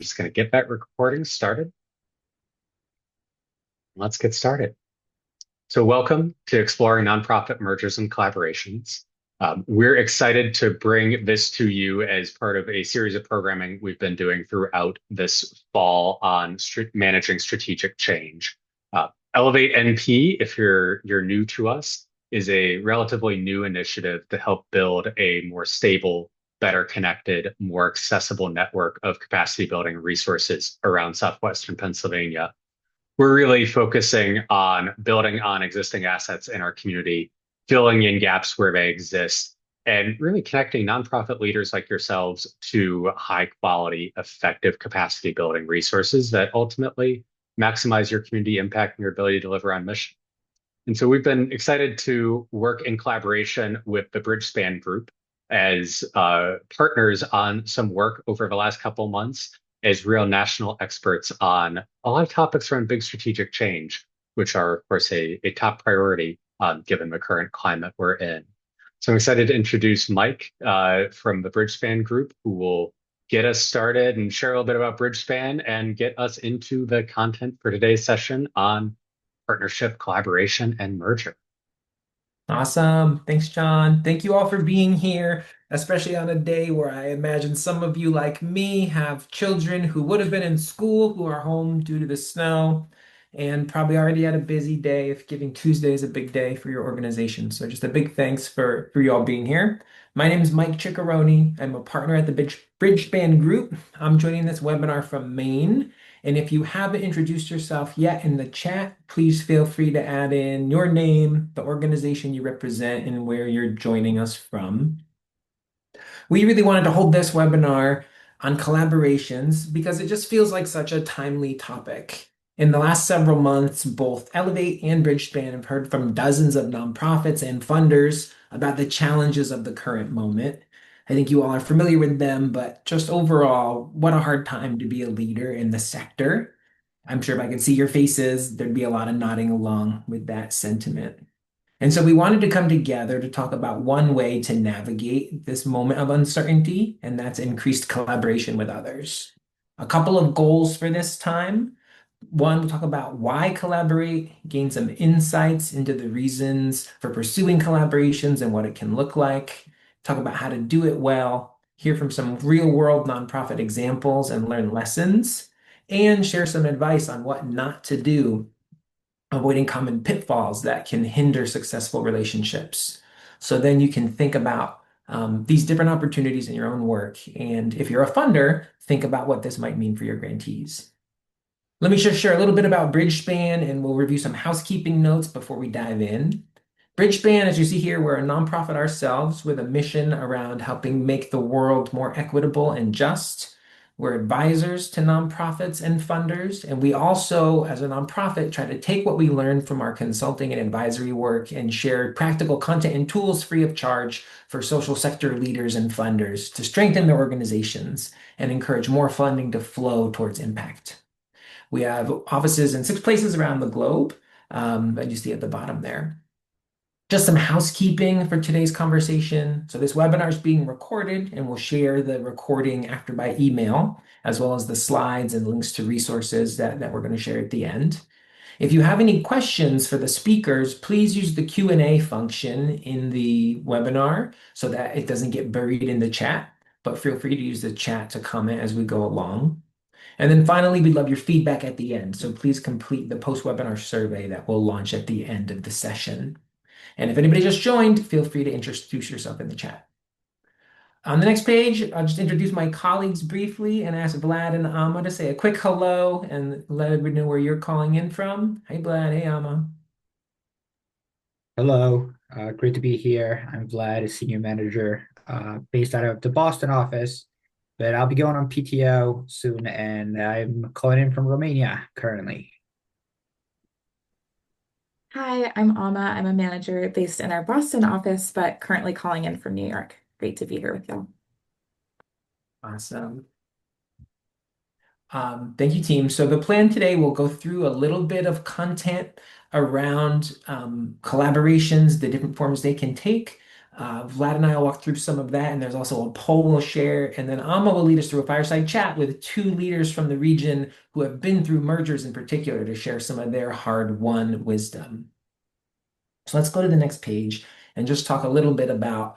Just going to get that recording started. Let's get started. So, welcome to Exploring Nonprofit Mergers and Collaborations. We're excited to bring this to you as part of a series of programming we've been doing throughout this fall on managing strategic change. Elevate NP, if you're new to us, is a relatively new initiative to help build a more stable, better connected, more accessible network of capacity building resources around Southwestern Pennsylvania. We're really focusing on building on existing assets in our community, filling in gaps where they exist, and really connecting nonprofit leaders like yourselves to high quality, effective capacity building resources that ultimately maximize your community impact and your ability to deliver on mission. And so we've been excited to work in collaboration with the Bridgespan Group as partners on some work over the last couple of months as real national experts on a lot of topics around big strategic change, which are, of course, a top priority given the current climate we're in. So I'm excited to introduce Mike from the Bridgespan Group, who will get us started and share a little bit about Bridgespan and get us into the content for today's session on partnership, collaboration, and merger. Awesome. Thanks, John. Thank you all for being here, especially on a day where I imagine some of you, like me, have children who would have been in school who are home due to the snow and probably already had a busy day if Giving Tuesday is a big day for your organization. So just a big thanks for you all being here. My name is Mike Ciccarone. I'm a partner at the Bridgespan Group. I'm joining this webinar from Maine. And if you haven't introduced yourself yet in the chat, please feel free to add in your name, the organization you represent, and where you're joining us from. We really wanted to hold this webinar on collaborations because it just feels like such a timely topic. In the last several months, both Elevate and Bridgespan have heard from dozens of nonprofits and funders about the challenges of the current moment. I think you all are familiar with them, but just overall, what a hard time to be a leader in the sector. I'm sure if I could see your faces, there'd be a lot of nodding along with that sentiment. And so we wanted to come together to talk about one way to navigate this moment of uncertainty, and that's increased collaboration with others. A couple of goals for this time. One, we'll talk about why collaborate, gain some insights into the reasons for pursuing collaborations and what it can look like, talk about how to do it well, hear from some real world nonprofit examples and learn lessons, and share some advice on what not to do, avoiding common pitfalls that can hinder successful relationships. So then you can think about these different opportunities in your own work. And if you're a funder, think about what this might mean for your grantees. Let me just share a little bit about Bridgespan and we'll review some housekeeping notes before we dive in. Bridgespan, as you see here, we're a nonprofit ourselves with a mission around helping make the world more equitable and just. We're advisors to nonprofits and funders, and we also, as a nonprofit, try to take what we learn from our consulting and advisory work and share practical content and tools free of charge for social sector leaders and funders to strengthen their organizations and encourage more funding to flow towards impact. We have offices in 6 places around the globe, that you see at the bottom there. Just some housekeeping for today's conversation. So this webinar is being recorded and we'll share the recording after by email, as well as the slides and links to resources that we're going to share at the end. If you have any questions for the speakers, please use the Q&A function in the webinar so that it doesn't get buried in the chat, but feel free to use the chat to comment as we go along. And then finally, we'd love your feedback at the end. So please complete the post-webinar survey that will launch at the end of the session. And if anybody just joined, feel free to introduce yourself in the chat. On the next page, I'll just introduce my colleagues briefly and ask Vlad and Amma to say a quick hello and let everybody know where you're calling in from. Hey, Vlad. Hey, Amma. Hello, great to be here. I'm Vlad, a senior manager based out of the Boston office, but I'll be going on PTO soon, and I'm calling in from Romania currently. Hi, I'm Alma. I'm a manager based in our Boston office, but currently calling in from New York. Great to be here with y'all. Awesome. Thank you, team. So the plan today, we'll go through a little bit of content around collaborations, the different forms they can take, Vlad and I will walk through some of that, and there's also a poll we'll share. And then Amma will lead us through a fireside chat with two leaders from the region who have been through mergers in particular to share some of their hard-won wisdom. So let's go to the next page and just talk a little bit about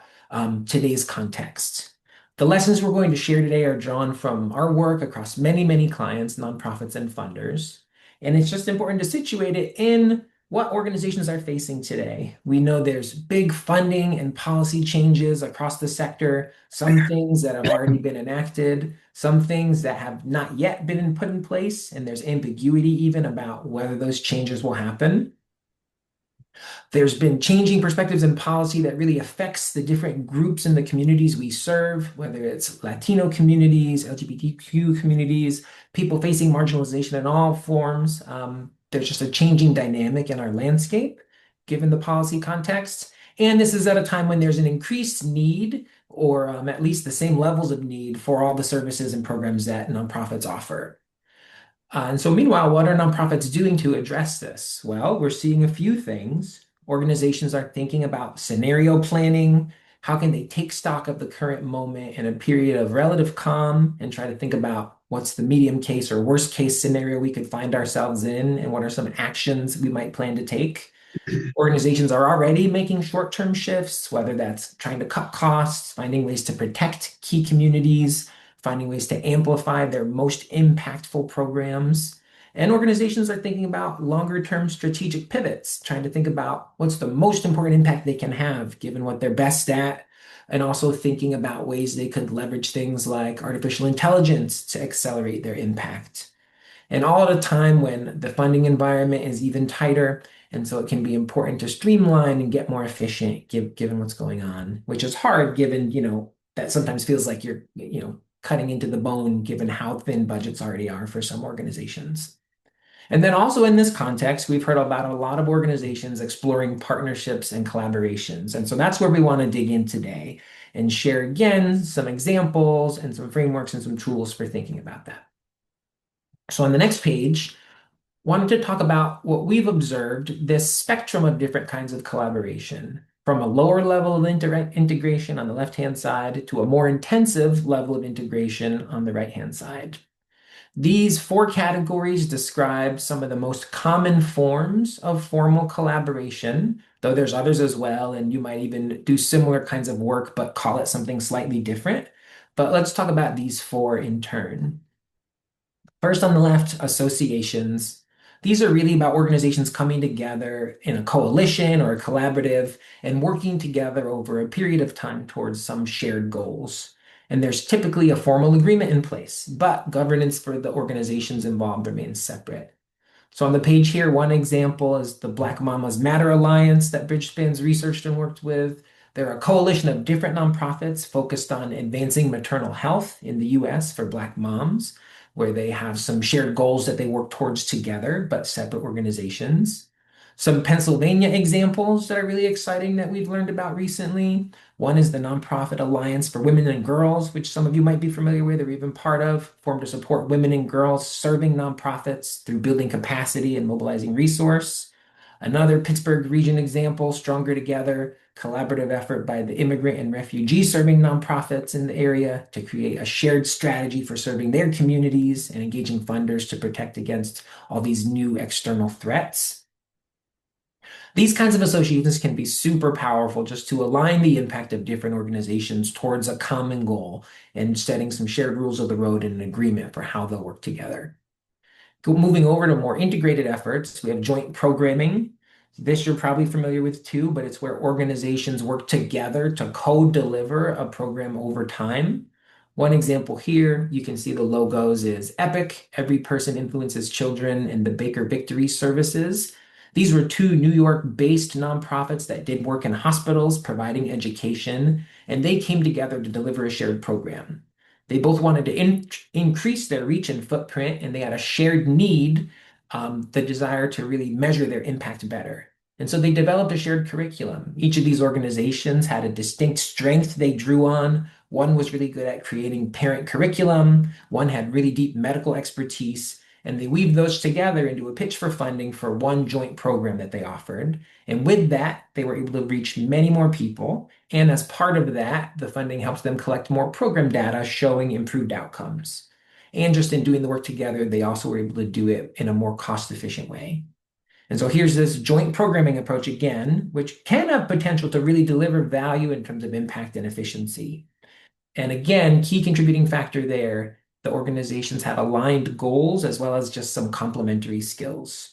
today's context. The lessons we're going to share today are drawn from our work across many, many clients, nonprofits, and funders. And it's just important to situate it in what organizations are facing today. We know there's big funding and policy changes across the sector, some things that have already been enacted, some things that have not yet been put in place, and there's ambiguity even about whether those changes will happen. There's been changing perspectives and policy that really affects the different groups in the communities we serve, whether it's Latino communities, LGBTQ communities, people facing marginalization in all forms. There's just a changing dynamic in our landscape, given the policy context. And this is at a time when there's an increased need, or at least the same levels of need for all the services and programs that nonprofits offer. And so meanwhile, what are nonprofits doing to address this? Well, we're seeing a few things. Organizations are thinking about scenario planning. How can they take stock of the current moment in a period of relative calm and try to think about what's the medium case or worst case scenario we could find ourselves in, and what are some actions we might plan to take? Organizations are already making short-term shifts, whether that's trying to cut costs, finding ways to protect key communities, finding ways to amplify their most impactful programs. And organizations are thinking about longer-term strategic pivots, trying to think about what's the most important impact they can have, given what they're best at, and also thinking about ways they could leverage things like artificial intelligence to accelerate their impact. And all at a time when the funding environment is even tighter, and so it can be important to streamline and get more efficient given what's going on, which is hard given, that sometimes feels like you're, cutting into the bone given how thin budgets already are for some organizations. And then also in this context, we've heard about a lot of organizations exploring partnerships and collaborations. And so that's where we want to dig in today and share again some examples and some frameworks and some tools for thinking about that. So on the next page, wanted to talk about what we've observed, this spectrum of different kinds of collaboration, from a lower level of integration on the left-hand side to a more intensive level of integration on the right-hand side. These 4 categories describe some of the most common forms of formal collaboration, though there's others as well, and you might even do similar kinds of work, but call it something slightly different. But let's talk about these 4 in turn. First on the left, associations. These are really about organizations coming together in a coalition or a collaborative and working together over a period of time towards some shared goals. And there's typically a formal agreement in place, but governance for the organizations involved remains separate. So on the page here, one example is the Black Mamas Matter Alliance that Bridgespan's researched and worked with. They're a coalition of different nonprofits focused on advancing maternal health in the US for Black moms, where they have some shared goals that they work towards together, but separate organizations. Some Pennsylvania examples that are really exciting that we've learned about recently. One is the Nonprofit Alliance for Women and Girls, which some of you might be familiar with or even part of, formed to support women and girls serving nonprofits through building capacity and mobilizing resource. Another Pittsburgh region example, Stronger Together, collaborative effort by the immigrant and refugee serving nonprofits in the area to create a shared strategy for serving their communities and engaging funders to protect against all these new external threats. These kinds of associations can be super powerful just to align the impact of different organizations towards a common goal and setting some shared rules of the road and an agreement for how they'll work together. Moving over to more integrated efforts, we have joint programming. This you're probably familiar with too, but it's where organizations work together to co-deliver a program over time. One example here, you can see the logos is EPIC, Every Person Influences Children, and the Baker Victory Services. These were 2 New York-based nonprofits that did work in hospitals providing education, and they came together to deliver a shared program. They both wanted to increase their reach and footprint, and they had a shared need, the desire to really measure their impact better. And so they developed a shared curriculum. Each of these organizations had a distinct strength they drew on. One was really good at creating parent curriculum. One had really deep medical expertise. And they weaved those together into a pitch for funding for one joint program that they offered. And with that, they were able to reach many more people. And as part of that, the funding helps them collect more program data showing improved outcomes. And just in doing the work together, they also were able to do it in a more cost-efficient way. And so here's this joint programming approach again, which can have potential to really deliver value in terms of impact and efficiency. And again, key contributing factor there, the organizations have aligned goals as well as just some complementary skills.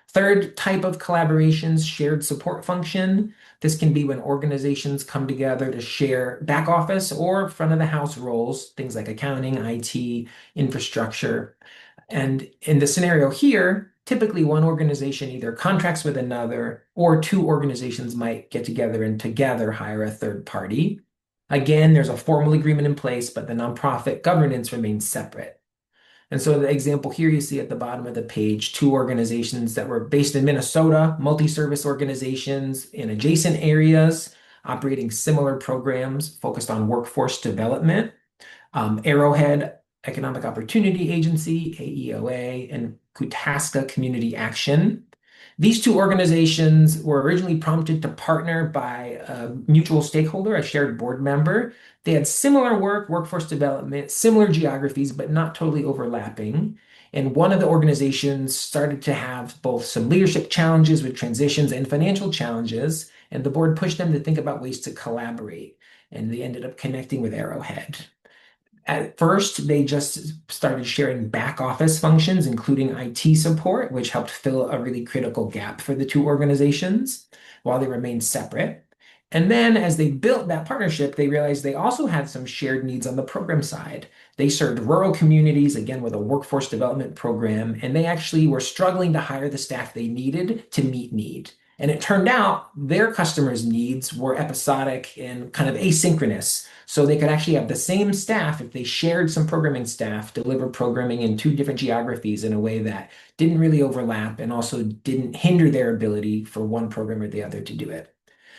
Third type of collaborations, shared support function. This can be when organizations come together to share back office or front of the house roles, things like accounting, IT, infrastructure. And in the scenario here, typically one organization either contracts with another or two organizations might get together and together hire a third party. Again, there's a formal agreement in place, but the nonprofit governance remains separate. And so the example here you see at the bottom of the page, two organizations that were based in Minnesota, multi-service organizations in adjacent areas, operating similar programs focused on workforce development. Arrowhead Economic Opportunity Agency, AEOA, and Kutaska Community Action. These two organizations were originally prompted to partner by a mutual stakeholder, a shared board member. They had similar work, workforce development, similar geographies, but not totally overlapping. And one of the organizations started to have both some leadership challenges with transitions and financial challenges, and the board pushed them to think about ways to collaborate. And they ended up connecting with Arrowhead. At first, they just started sharing back office functions, including IT support, which helped fill a really critical gap for the two organizations while they remained separate. And then as they built that partnership, they realized they also had some shared needs on the program side. They served rural communities, again, with a workforce development program, and they actually were struggling to hire the staff they needed to meet need. And it turned out their customers' needs were episodic and kind of asynchronous. So they could actually have the same staff, if they shared some programming staff, deliver programming in two different geographies in a way that didn't really overlap and also didn't hinder their ability for one program or the other to do it.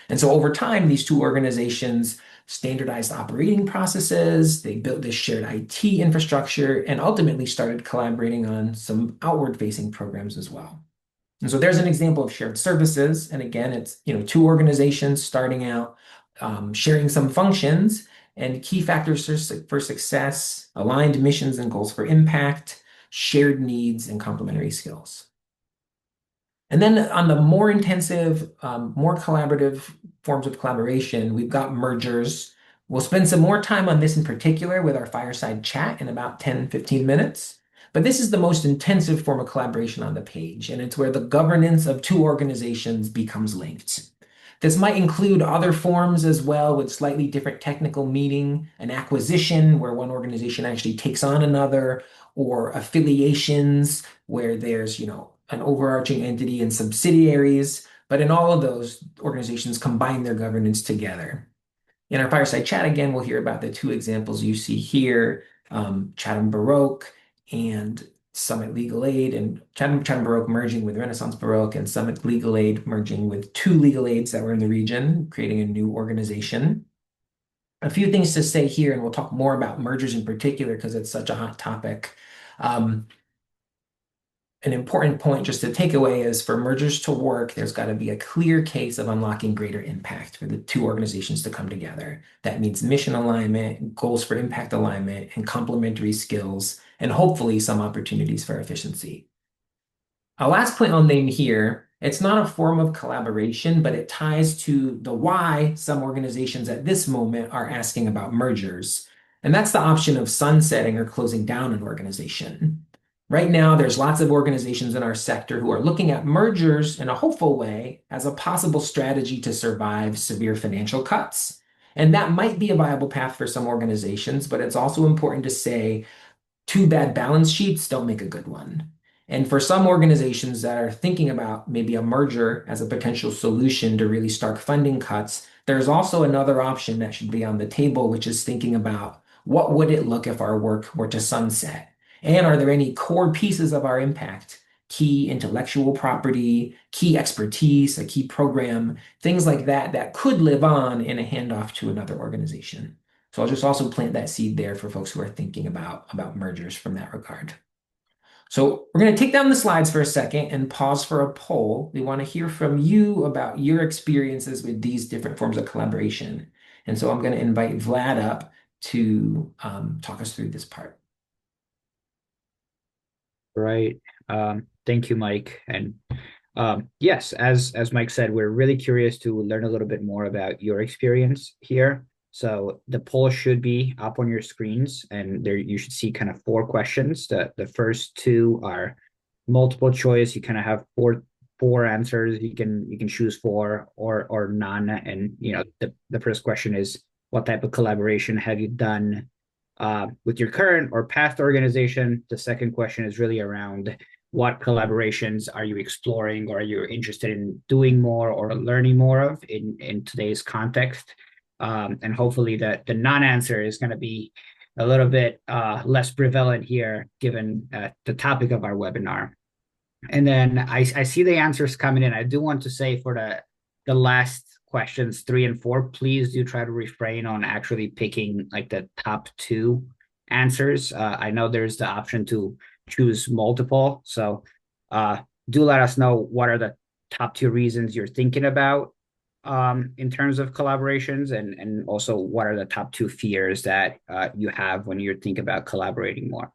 And so over time, these two organizations standardized operating processes, they built this shared IT infrastructure, and ultimately started collaborating on some outward-facing programs as well. And so there's an example of shared services. And again, it's two organizations starting out, sharing some functions, and key factors for success, aligned missions and goals for impact, shared needs, and complementary skills. And then on the more intensive, more collaborative forms of collaboration, we've got mergers. We'll spend some more time on this in particular with our fireside chat in about 10, 15 minutes. But this is the most intensive form of collaboration on the page, and it's where the governance of two organizations becomes linked. This might include other forms as well with slightly different technical meaning, an acquisition where one organization actually takes on another, or affiliations where there's, an overarching entity and subsidiaries. But in all of those, organizations combine their governance together. In our fireside chat, again, we'll hear about the two examples you see here, Chatham Baroque and Summit Legal Aid, and Chatham Baroque merging with Renaissance Baroque, and Summit Legal Aid merging with two legal aids that were in the region, creating a new organization. A few things to say here, and we'll talk more about mergers in particular because it's such a hot topic. An important point just to take away is for mergers to work, there's got to be a clear case of unlocking greater impact for the two organizations to come together. That means mission alignment, goals for impact alignment, and complementary skills, and hopefully some opportunities for efficiency. A last point I'll name here, it's not a form of collaboration, but it ties to the why some organizations at this moment are asking about mergers. And that's the option of sunsetting or closing down an organization. Right now, there's lots of organizations in our sector who are looking at mergers in a hopeful way as a possible strategy to survive severe financial cuts. And that might be a viable path for some organizations, but it's also important to say two bad balance sheets don't make a good one. And for some organizations that are thinking about maybe a merger as a potential solution to really stark funding cuts, there's also another option that should be on the table, which is thinking about what would it look if our work were to sunset? And are there any core pieces of our impact, key intellectual property, key expertise, a key program, things like that, that could live on in a handoff to another organization? So I'll just also plant that seed there for folks who are thinking about mergers from that regard. So we're going to take down the slides for a second and pause for a poll. We want to hear from you about your experiences with these different forms of collaboration. And so I'm going to invite Vlad up to talk us through this part. Right. Thank you, Mike. And yes, as Mike said, we're really curious to learn a little bit more about your experience here. So the poll should be up on your screens, and there you should see kind of four questions. The first two are multiple choice. You kind of have four answers. You can choose four or none. And the first question is, what type of collaboration have you done with your current or past organization? The second question is really around what collaborations are you exploring or are you interested in doing more or learning more of in today's context? And hopefully the non-answer is going to be a little bit less prevalent here, given the topic of our webinar. And then I see the answers coming in. I do want to say for the last questions 3 and 4, please do try to refrain on actually picking like the top two answers. I know there's the option to choose multiple. So do let us know what are the top two reasons you're thinking about in terms of collaborations, and also what are the top two fears that you have when you think about collaborating more.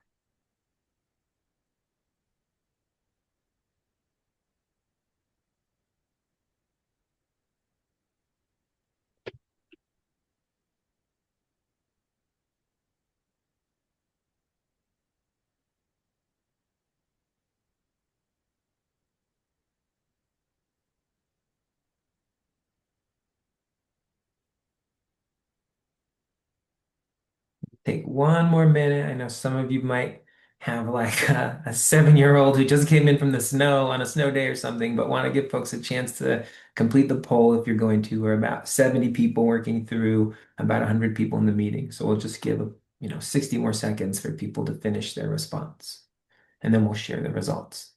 Take one more minute. I know some of you might have like a 7-year-old who just came in from the snow on a snow day or something, but want to give folks a chance to complete the poll if you're going to. We're about 70 people working through about 100 people in the meeting. So we'll just give, 60 more seconds for people to finish their response, and then we'll share the results.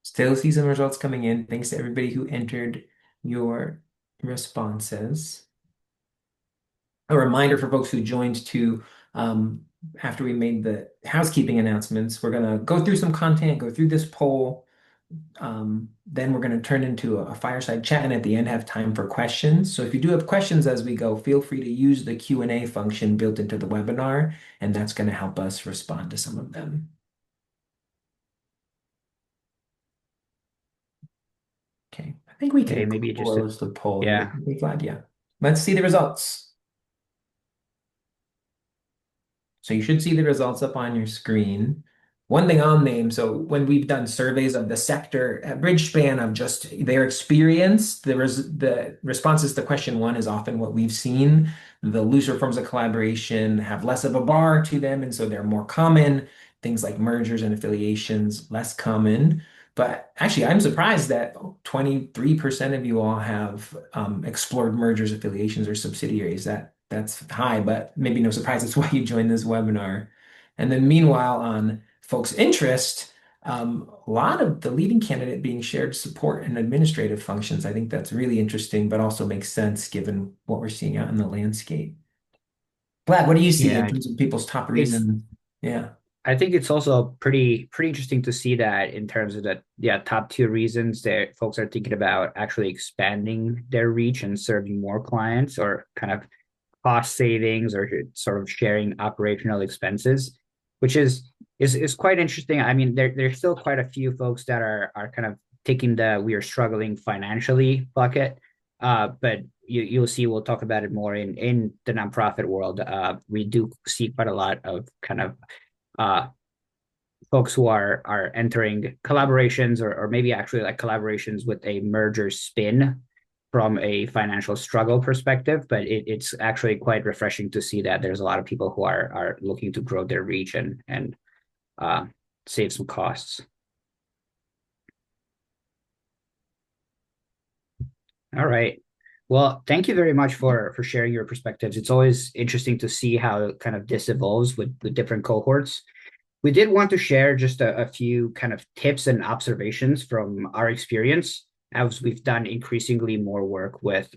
Still see some results coming in. Thanks to everybody who entered your responses. A reminder for folks who joined to, after we made the housekeeping announcements, we're going to go through some content, go through this poll. Then we're going to turn into a fireside chat, and at the end have time for questions. So if you do have questions as we go, feel free to use the Q&A function built into the webinar, and that's going to help us respond to some of them. Okay, I think we can Maybe just close the poll. yeah. Glad, yeah. Let's see the results. So you should see the results up on your screen. One thing I'll name, so when we've done surveys of the sector at Bridgespan of just their experience, the responses to question 1 is often what we've seen. The looser forms of collaboration have less of a bar to them, and so they're more common. Things like mergers and affiliations, less common. But actually, I'm surprised that 23% of you all have explored mergers, affiliations, or subsidiaries. That's high, but maybe no surprise. That's why you joined this webinar. And then meanwhile, on folks' interest, a lot of the leading candidate being shared support and administrative functions. I think that's really interesting, but also makes sense given what we're seeing out in the landscape. Vlad, what do you see in terms of people's top reasons? Yeah. I think it's also pretty interesting to see that in terms of the top two reasons that folks are thinking about actually expanding their reach and serving more clients, or kind of cost savings, or sort of sharing operational expenses, which is quite interesting. I mean, there's still quite a few folks that are kind of taking the we are struggling financially bucket. But you'll see, we'll talk about it more in the nonprofit world. We do see quite a lot of kind of folks who are entering collaborations, or maybe actually like collaborations with a merger spin from a financial struggle perspective. But it's actually quite refreshing to see that there's a lot of people who are looking to grow their reach and save some costs. All right. Well, thank you very much for sharing your perspectives. It's always interesting to see how kind of this evolves with different cohorts. We did want to share just a few kind of tips and observations from our experience as we've done increasingly more work with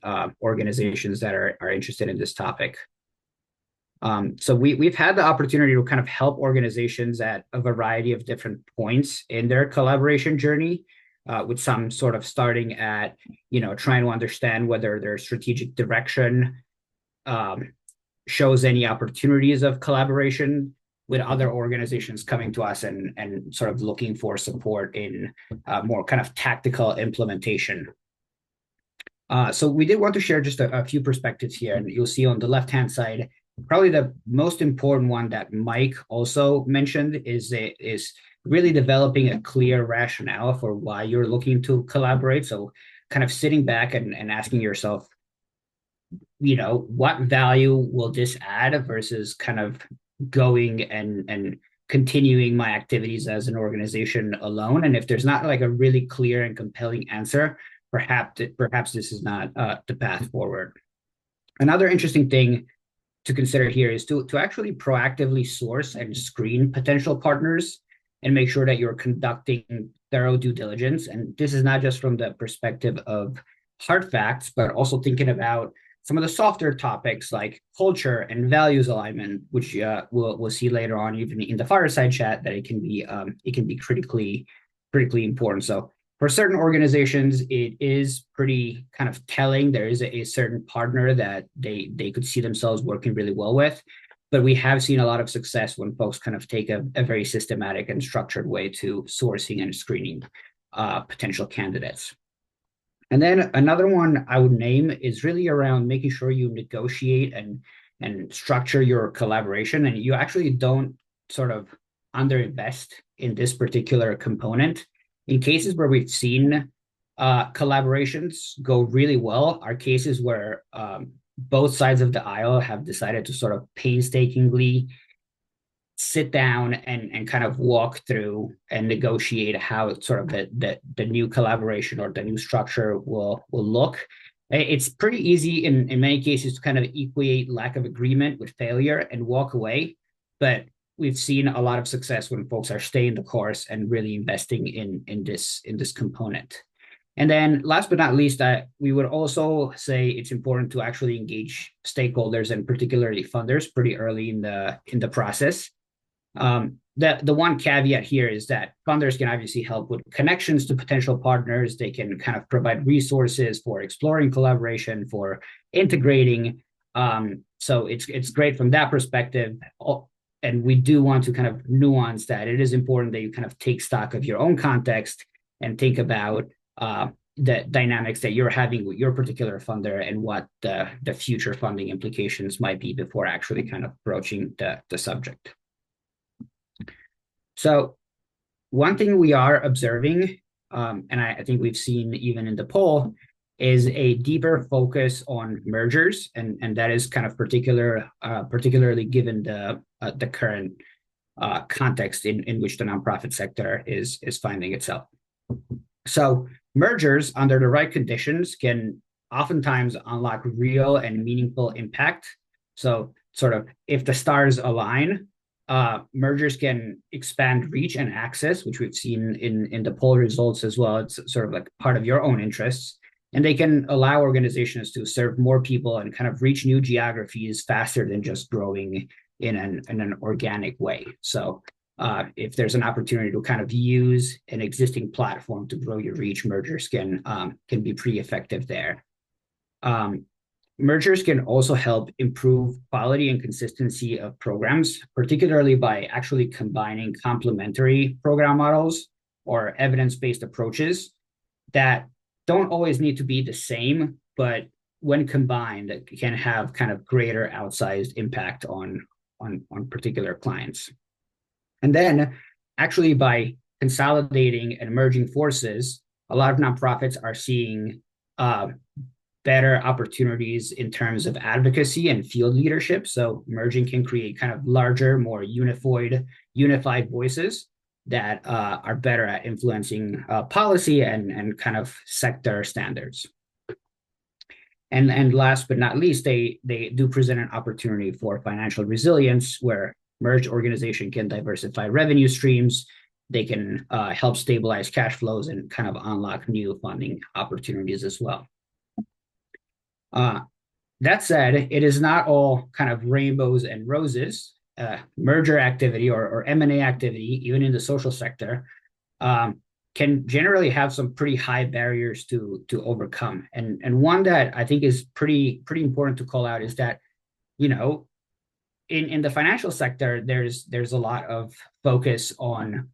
organizations that are interested in this topic. So we've had the opportunity to kind of help organizations at a variety of different points in their collaboration journey, with some sort of starting at, trying to understand whether their strategic direction um, shows any opportunities of collaboration, with other organizations coming to us and sort of looking for support in more kind of tactical implementation. So we did want to share just a few perspectives here, and you'll see on the left-hand side, probably the most important one that Mike also mentioned is really developing a clear rationale for why you're looking to collaborate. So kind of sitting back and asking yourself, what value will this add versus kind of going and continuing my activities as an organization alone. And if there's not like a really clear and compelling answer, perhaps this is not the path forward. Another interesting thing to consider here is to actually proactively source and screen potential partners and make sure that you're conducting thorough due diligence. And this is not just from the perspective of hard facts, but also thinking about some of the softer topics like culture and values alignment, which we'll see later on, even in the fireside chat, that it can be critically important. So for certain organizations, it is pretty kind of telling. There is a certain partner that they could see themselves working really well with. But we have seen a lot of success when folks kind of take a very systematic and structured way to sourcing and screening potential candidates. And then another one I would name is really around making sure you negotiate and structure your collaboration, and you actually don't sort of underinvest in this particular component. In cases where we've seen collaborations go really well are cases where both sides of the aisle have decided to sort of painstakingly sit down and kind of walk through and negotiate how sort of the new collaboration or the new structure will look. It's pretty easy in many cases to kind of equate lack of agreement with failure and walk away, but we've seen a lot of success when folks are staying the course and really investing in this component. And then last but not least, we would also say it's important to actually engage stakeholders and particularly funders pretty early in the process. The one caveat here is that funders can obviously help with connections to potential partners. They can kind of provide resources for exploring collaboration, for integrating. So it's great from that perspective. And we do want to kind of nuance that. It is important that you kind of take stock of your own context and think about the dynamics that you're having with your particular funder and what the future funding implications might be before actually kind of broaching the subject. So one thing we are observing, and I think we've seen even in the poll, is a deeper focus on mergers, and that is kind of particularly given the current context in which the nonprofit sector is finding itself. So mergers under the right conditions can oftentimes unlock real and meaningful impact. So sort of if the stars align, mergers can expand reach and access, which we've seen in the poll results as well. It's sort of like part of your own interests. And they can allow organizations to serve more people and kind of reach new geographies faster than just growing in an organic way. So if there's an opportunity to kind of use an existing platform to grow your reach, mergers can be pretty effective there. Mergers can also help improve quality and consistency of programs, particularly by actually combining complementary program models or evidence-based approaches that don't always need to be the same, but when combined, can have kind of greater outsized impact on particular clients. And then actually by consolidating and merging forces, a lot of nonprofits are seeing better opportunities in terms of advocacy and field leadership. So merging can create kind of larger, more unified voices that are better at influencing policy and kind of sector standards. And last but not least, they do present an opportunity for financial resilience, where merged organization can diversify revenue streams. They can help stabilize cash flows and kind of unlock new funding opportunities as well. That said, it is not all kind of rainbows and roses. Merger activity or M&A activity, even in the social sector, can generally have some pretty high barriers to overcome. And one that I think is pretty important to call out is that, in the financial sector, there's a lot of focus on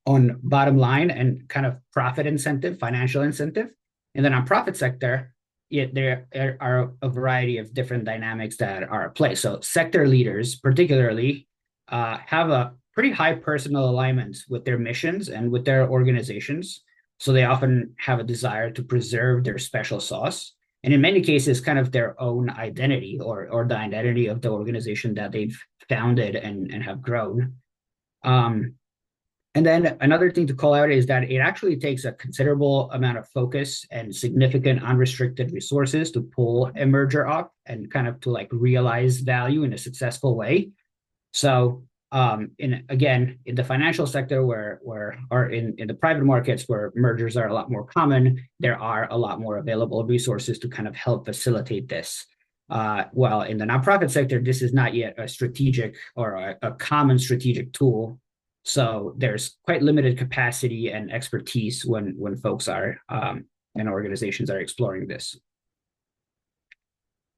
bottom line and kind of profit incentive, financial incentive. In the nonprofit sector, there are a variety of different dynamics that are at play. So sector leaders, particularly, have a pretty high personal alignment with their missions and with their organizations. So they often have a desire to preserve their special sauce, and in many cases, kind of their own identity or the identity of the organization that they've founded and have grown. And then another thing to call out is that it actually takes a considerable amount of focus and significant unrestricted resources to pull a merger off and kind of to like realize value in a successful way. So in the financial sector or in the private markets where mergers are a lot more common, there are a lot more available resources to kind of help facilitate this. While in the nonprofit sector, this is not yet a strategic or a common strategic tool. So there's quite limited capacity and expertise when folks are and organizations are exploring this.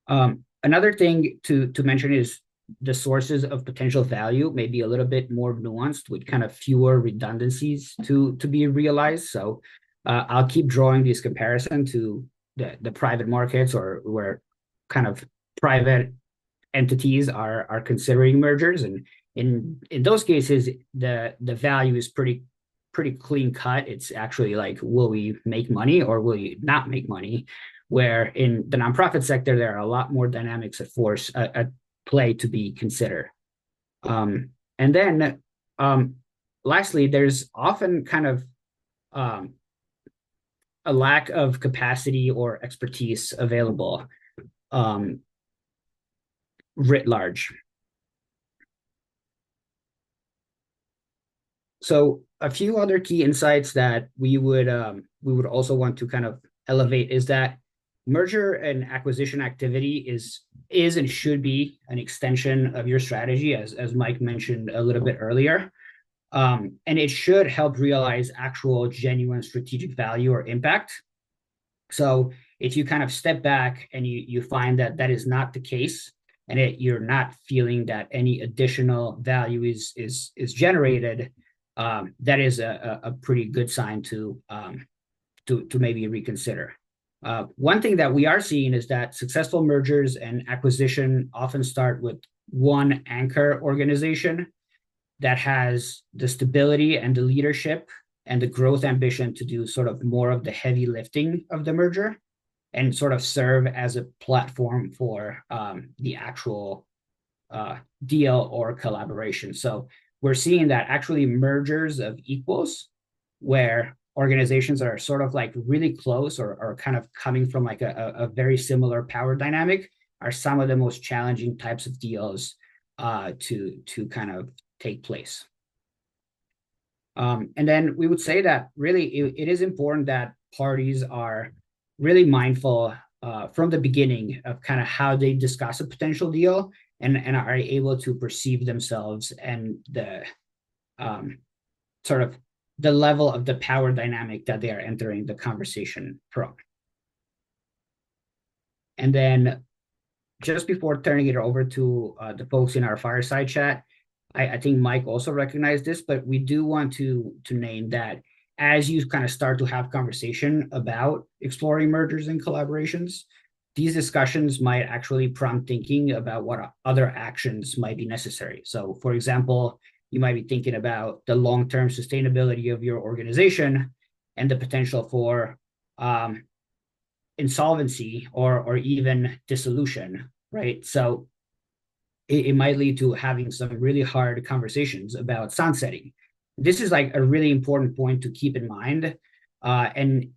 Another thing to mention is the sources of potential value may be a little bit more nuanced with kind of fewer redundancies to be realized. So I'll keep drawing this comparison to the private markets or where kind of private entities are considering mergers, and in those cases the value is pretty clean cut. It's actually like, will we make money or will you not make money? Where in the nonprofit sector there are a lot more dynamics at play to be considered. And then lastly, there's often kind of a lack of capacity or expertise available writ large. So a few other key insights that we would also want to kind of elevate is that merger and acquisition activity is and should be an extension of your strategy, as Mike mentioned a little bit earlier. And it should help realize actual genuine strategic value or impact. So if you kind of step back and you find that that is not the case, and you're not feeling that any additional value is generated, that is a pretty good sign to maybe reconsider. One thing that we are seeing is that successful mergers and acquisition often start with one anchor organization that has the stability and the leadership and the growth ambition to do sort of more of the heavy lifting of the merger and sort of serve as a platform for the actual deal or collaboration. So we're seeing that actually mergers of equals, where organizations are sort of like really close or kind of coming from like a very similar power dynamic, are some of the most challenging types of deals to kind of take place. And then we would say that really it is important that parties are really mindful from the beginning of kind of how they discuss a potential deal and are able to perceive themselves and the sort of the level of the power dynamic that they are entering the conversation from. And then just before turning it over to the folks in our fireside chat, I think Mike also recognized this, but we do want to name that as you kind of start to have conversation about exploring mergers and collaborations, these discussions might actually prompt thinking about what other actions might be necessary. So for example, you might be thinking about the long-term sustainability of your organization and the potential for insolvency or even dissolution, right? So it might lead to having some really hard conversations about sunsetting. This is like a really important point to keep in mind. And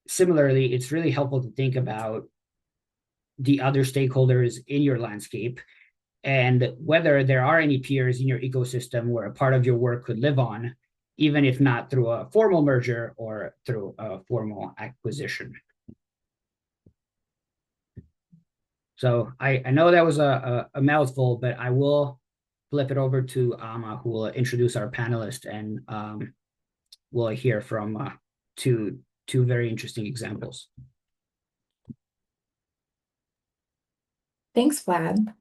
similarly, it's really helpful to think about the other stakeholders in your landscape and whether there are any peers in your ecosystem where a part of your work could live on, even if not through a formal merger or through a formal acquisition. So I know that was a mouthful, but I will flip it over to Ama, who will introduce our panelists, and we'll hear from two very interesting examples. Thanks, Vlad.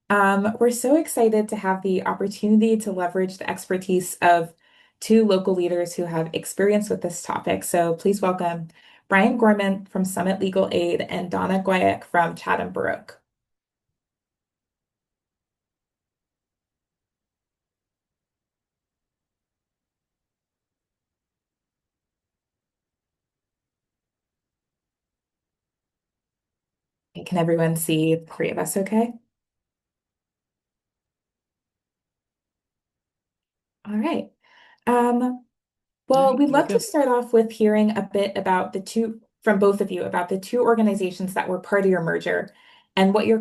We're so excited to have the opportunity to leverage the expertise of two local leaders who have experience with this topic. So please welcome Brian Gorman from Summit Legal Aid and Donna Goyak from Chatham Baroque. Okay, can everyone see the three of us okay? All right. Well, we'd love to start off with hearing a bit about from both of you, about the two organizations that were part of your merger and what your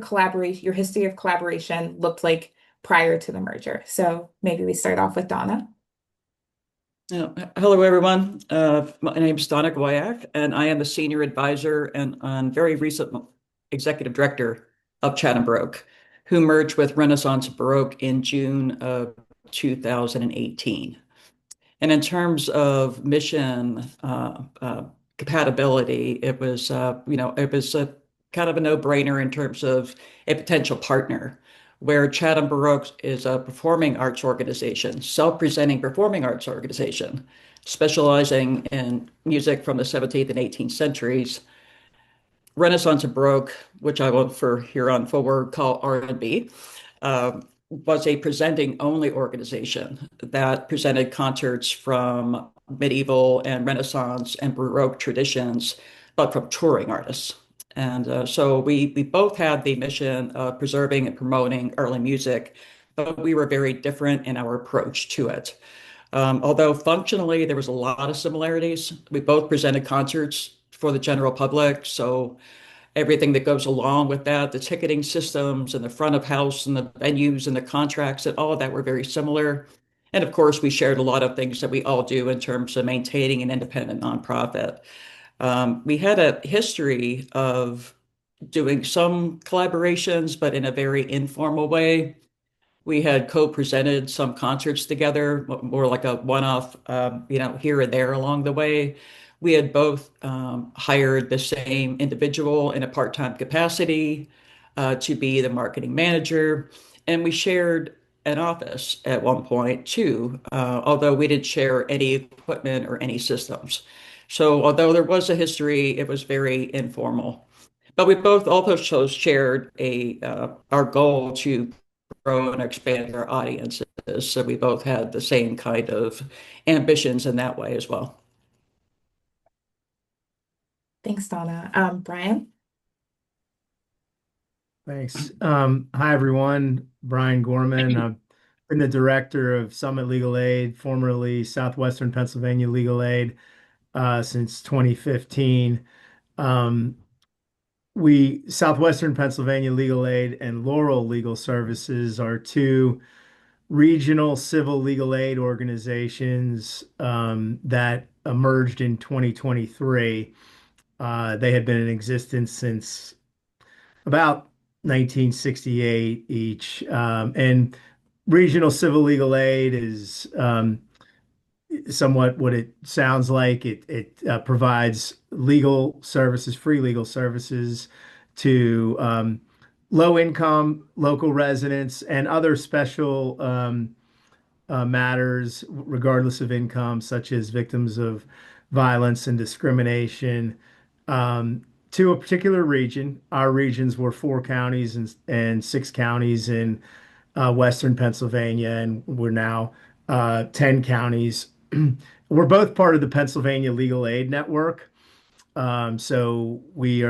history of collaboration looked like prior to the merger. So maybe we start off with Donna. Hello, everyone. My name is Donna Goyak, and I am the senior advisor and very recent executive director of Chatham Baroque, who merged with Renaissance Baroque in June of 2018. And in terms of mission compatibility, it was it was a kind of a no-brainer in terms of a potential partner, where Chatham Baroque is a performing arts organization, self-presenting performing arts organization, specializing in music from the 17th and 18th centuries. Renaissance and Baroque, which I will for here on forward call R&B, was a presenting only organization that presented concerts from medieval and Renaissance and Baroque traditions, but from touring artists. And so we both had the mission of preserving and promoting early music, but we were very different in our approach to it. Although functionally there was a lot of similarities, we both presented concerts for the general public. So everything that goes along with that, the ticketing systems and the front of house and the venues and the contracts and all of that were very similar. And of course, we shared a lot of things that we all do in terms of maintaining an independent nonprofit. We had a history of doing some collaborations, but in a very informal way. We had co-presented some concerts together, more like a one-off, here and there along the way. We had both hired the same individual in a part-time capacity to be the marketing manager, and we shared an office at one point too, although we didn't share any equipment or any systems. So although there was a history, it was very informal. But we both also shared our goal to grow and expand our audiences. So we both had the same kind of ambitions in that way as well. Thanks, Donna. Brian? Thanks. Hi, everyone. Brian Gorman. I've been the director of Summit Legal Aid, formerly Southwestern Pennsylvania Legal Aid, since 2015. Southwestern Pennsylvania Legal Aid and Laurel Legal Services are two regional civil legal aid organizations that emerged in 2023. They had been in existence since about 1968 each. And regional civil legal aid is somewhat what it sounds like. It provides legal services, free legal services to low income local residents and other special matters, regardless of income, such as victims of violence and discrimination, to a particular region. Our regions were 4 counties and 6 counties in Western Pennsylvania, and we're now 10 counties. We're both part of the Pennsylvania Legal Aid Network. So we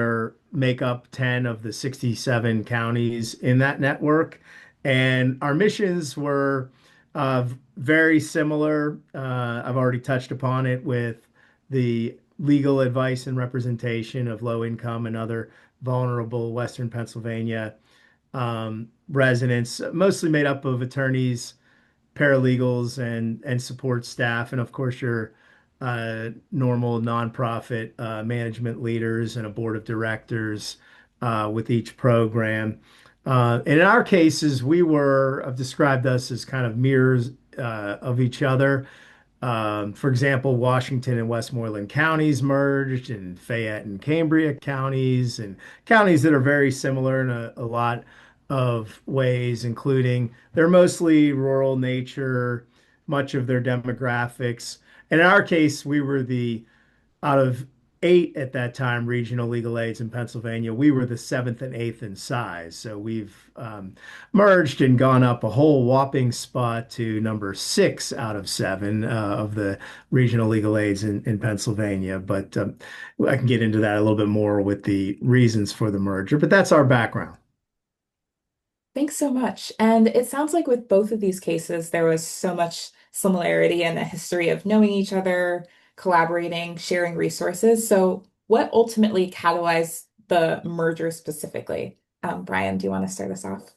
make up 10 of the 67 counties in that network. And our missions were very similar. I've already touched upon it with the legal advice and representation of low income and other vulnerable Western Pennsylvania residents, mostly made up of attorneys, paralegals, and support staff, and of course your normal nonprofit management leaders and a board of directors with each program. In our cases, have described us as kind of mirrors of each other. For example, Washington and Westmoreland counties merged, and Fayette and Cambria counties, and counties that are very similar in a lot of ways, including they're mostly rural nature, much of their demographics. And in our case, we were out of 8 at that time regional legal aids in Pennsylvania, we were the seventh and eighth in size. So we've merged and gone up a whole whopping spot to number 6 out of 7 of the regional legal aids in Pennsylvania. But I can get into that a little bit more with the reasons for the merger. But that's our background. Thanks so much. And it sounds like with both of these cases, there was so much similarity and a history of knowing each other, collaborating, sharing resources. So, what ultimately catalyzed the merger specifically? Brian, do you want to start us off?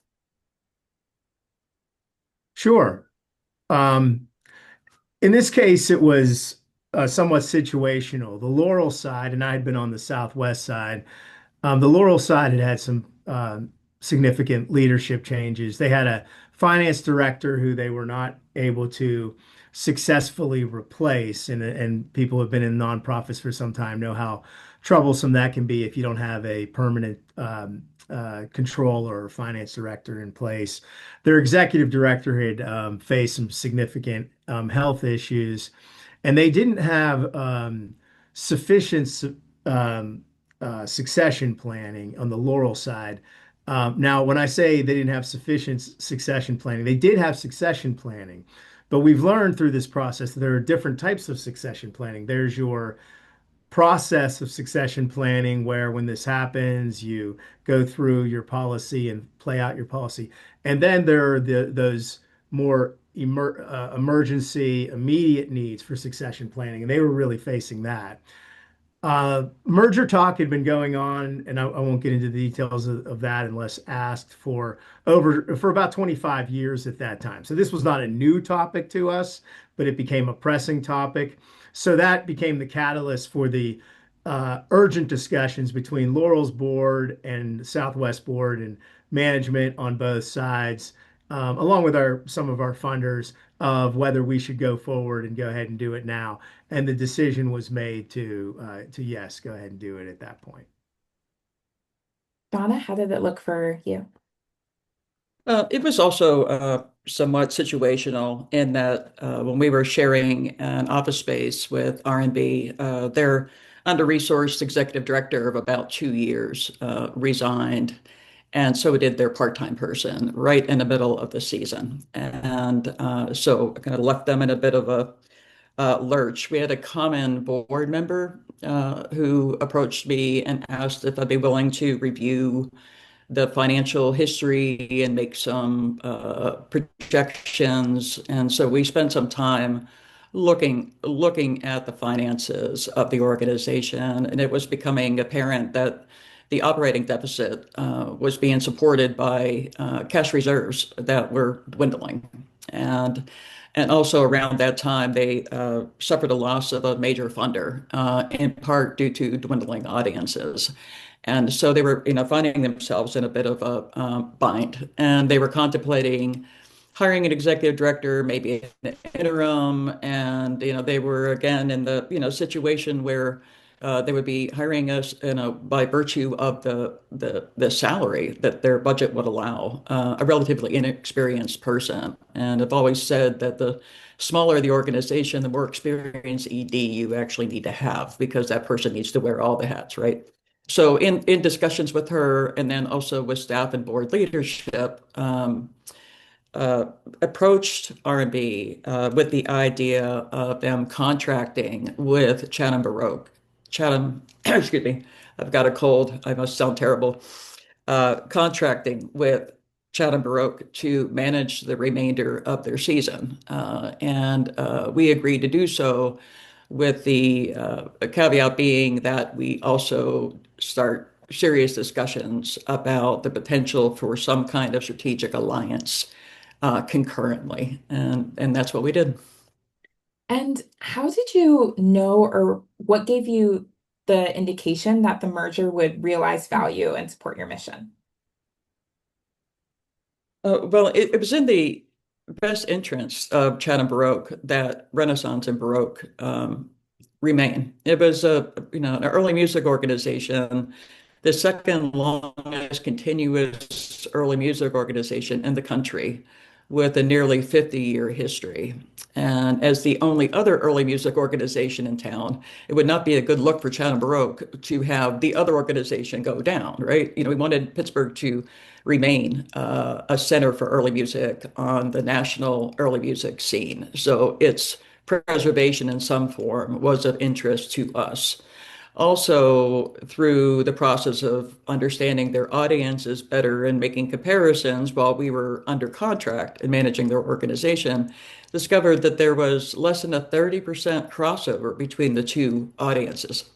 Sure. Um, in this case, it was somewhat situational. The Laurel side, and I had been on the Southwest side. The Laurel side had had some significant leadership changes. They had a finance director who they were not able to successfully replace, and people who have been in nonprofits for some time know how troublesome that can be if you don't have a permanent controller or finance director in place. Their executive director had faced some significant health issues, and they didn't have sufficient succession planning on the Laurel side. Now, when I say they didn't have sufficient succession planning, they did have succession planning, but we've learned through this process that there are different types of succession planning. There's your process of succession planning, where when this happens, you go through your policy and play out your policy. And then there are those more emergency, immediate needs for succession planning, and they were really facing that. Merger talk had been going on, and I won't get into the details of that unless asked for about 25 years at that time. So this was not a new topic to us, but it became a pressing topic. So that became the catalyst for the urgent discussions between Laurel's board and Southwest board and management on both sides, along with some of our funders, of whether we should go forward and go ahead and do it now. And the decision was made to yes, go ahead and do it at that point. Donna, how did it look for you? It was also somewhat situational in that when we were sharing an office space with R&B, their under-resourced executive director of about 2 years resigned, and so did their part-time person right in the middle of the season. And so I kind of left them in a bit of a lurch. We had a common board member who approached me and asked if I'd be willing to review the financial history and make some projections. And so we spent some time looking at the finances of the organization, and it was becoming apparent that the operating deficit was being supported by cash reserves that were dwindling. And also around that time, they suffered a loss of a major funder, in part due to dwindling audiences. And so they were, finding themselves in a bit of a bind, and they were contemplating hiring an executive director, maybe an interim, and they were again in the situation where they would be hiring us, by virtue of the salary that their budget would allow, a relatively inexperienced person. And I've always said that the smaller the organization, the more experienced ED you actually need to have, because that person needs to wear all the hats, right? So in discussions with her, and then also with staff and board leadership, approached R&B with the idea of them contracting with Chatham Baroque. Chatham, excuse me, I've got a cold. I must sound terrible. Contracting with Chatham Baroque to manage the remainder of their season. And we agreed to do so with the caveat being that we also start serious discussions about the potential for some kind of strategic alliance concurrently. And that's what we did. And how did you know, or what gave you the indication that the merger would realize value and support your mission? Well, it was in the best interest of Chatham Baroque that Renaissance and Baroque remain. It was an early music organization, the second longest continuous early music organization in the country, with a nearly 50-year history. And as the only other early music organization in town, it would not be a good look for Chatham Baroque to have the other organization go down, right? We wanted Pittsburgh to remain a center for early music on the national early music scene. So its preservation in some form was of interest to us. Also, through the process of understanding their audiences better and making comparisons while we were under contract and managing their organization, discovered that there was less than a 30% crossover between the two audiences,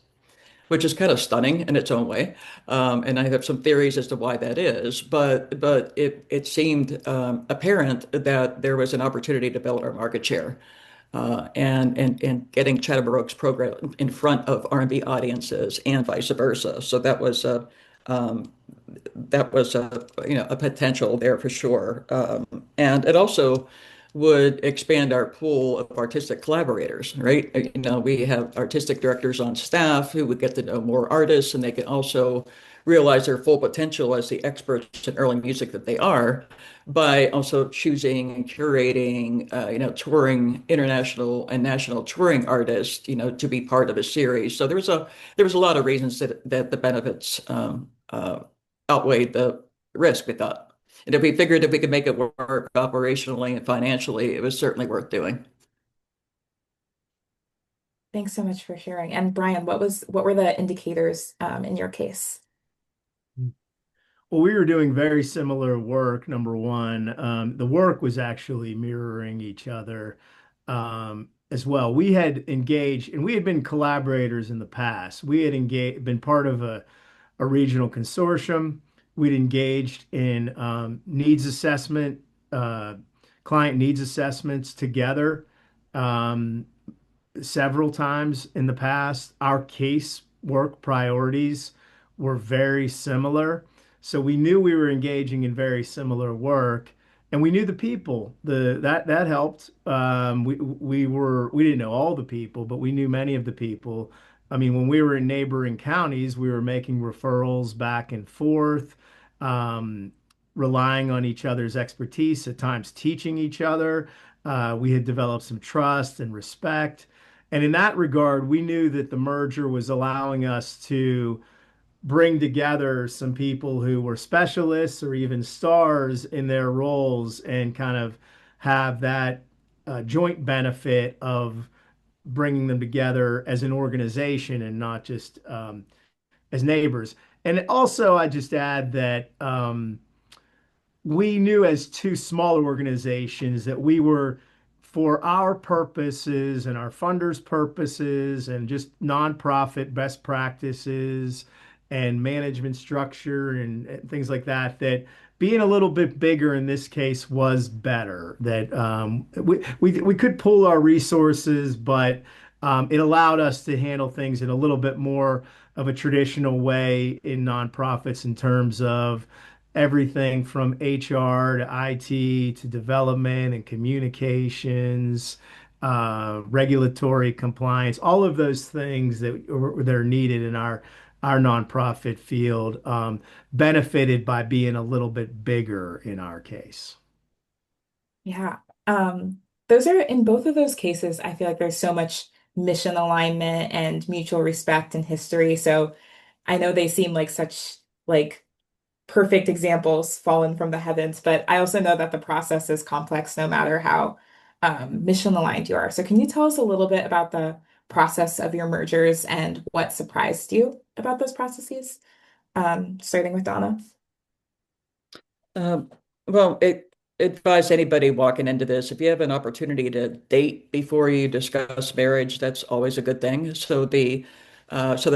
which is kind of stunning in its own way. And I have some theories as to why that is, but it seemed apparent that there was an opportunity to build our market share and getting Chatham Baroque's program in front of R&B audiences and vice versa. So that was a potential there for sure. And it also would expand our pool of artistic collaborators, right? We have artistic directors on staff who would get to know more artists, and they can also realize their full potential as the experts in early music that they are by also choosing and curating, touring international and national touring artists, to be part of a series. So there was a lot of reasons that the benefits outweighed the risk, we thought. And if we figured if we could make it work operationally and financially, it was certainly worth doing. Thanks so much for sharing. And Brian, what were the indicators in your case? Well, we were doing very similar work, number one. The work was actually mirroring each other as well. We had engaged, and we had been collaborators in the past. We had been part of a regional consortium. We'd engaged in needs assessment, client needs assessments together. Um, Several times in the past. Our case work priorities were very similar. So we knew we were engaging in very similar work, and we knew the people. That helped. We didn't know all the people, but we knew many of the people. I mean, when we were in neighboring counties, we were making referrals back and forth, um, relying on each other's expertise, at times teaching each other. We had developed some trust and respect. And in that regard, we knew that the merger was allowing us to bring together some people who were specialists or even stars in their roles and kind of have that joint benefit of bringing them together as an organization and not just as neighbors. And also, I just add that we knew as two smaller organizations that we were, for our purposes and our funders' purposes and just nonprofit best practices and management structure and things like that, that being a little bit bigger in this case was better. That we could pool our resources, but it allowed us to handle things in a little bit more of a traditional way in nonprofits in terms of everything from HR to IT to development and communications, regulatory compliance, all of those things that are needed in our nonprofit field, benefited by being a little bit bigger in our case. Yeah. Those are in both of those cases, I feel like there's so much mission alignment and mutual respect and history. So I know they seem like such like perfect examples fallen from the heavens, but I also know that the process is complex no matter how mission aligned you are. So can you tell us a little bit about the process of your mergers and what surprised you about those processes? Starting with Donna. Um, well, advise anybody walking into this, if you have an opportunity to date before you discuss marriage, that's always a good thing. So the